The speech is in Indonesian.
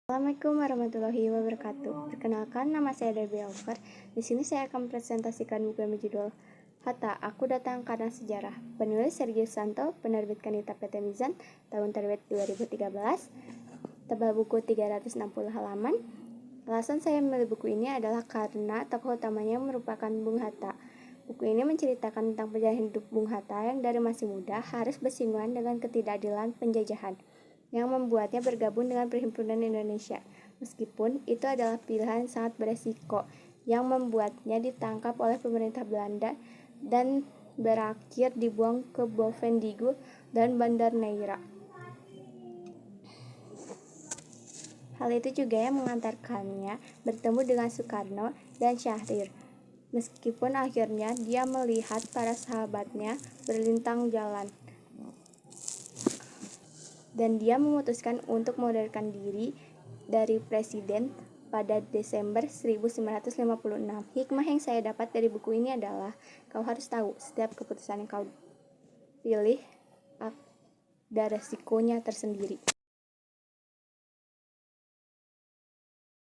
Assalamualaikum warahmatullahi wabarakatuh. Perkenalkan, nama saya Debbie Alvar. Di sini saya akan presentasikan buku yang berjudul Hatta, Aku Datang Karena Sejarah. Penulis Sergius Santo, penerbit Kanita PT Mizan, tahun terbit 2013. Tebal buku 360 halaman. Alasan saya memilih buku ini adalah karena tokoh utamanya merupakan Bung Hatta. Buku ini menceritakan tentang perjalanan hidup Bung Hatta yang dari masih muda harus bersinggungan dengan ketidakadilan penjajahan yang membuatnya bergabung dengan Perhimpunan Indonesia. Meskipun itu adalah pilihan sangat beresiko yang membuatnya ditangkap oleh pemerintah Belanda dan berakhir dibuang ke Bovendigul dan Bandar Neira. Hal itu juga yang mengantarkannya bertemu dengan Soekarno dan Syahrir. Meskipun akhirnya dia melihat para sahabatnya berlintang jalan, dan dia memutuskan untuk mengundurkan diri dari presiden pada Desember 1956. Hikmah yang saya dapat dari buku ini adalah, kau harus tahu setiap keputusan yang kau pilih ada resikonya tersendiri.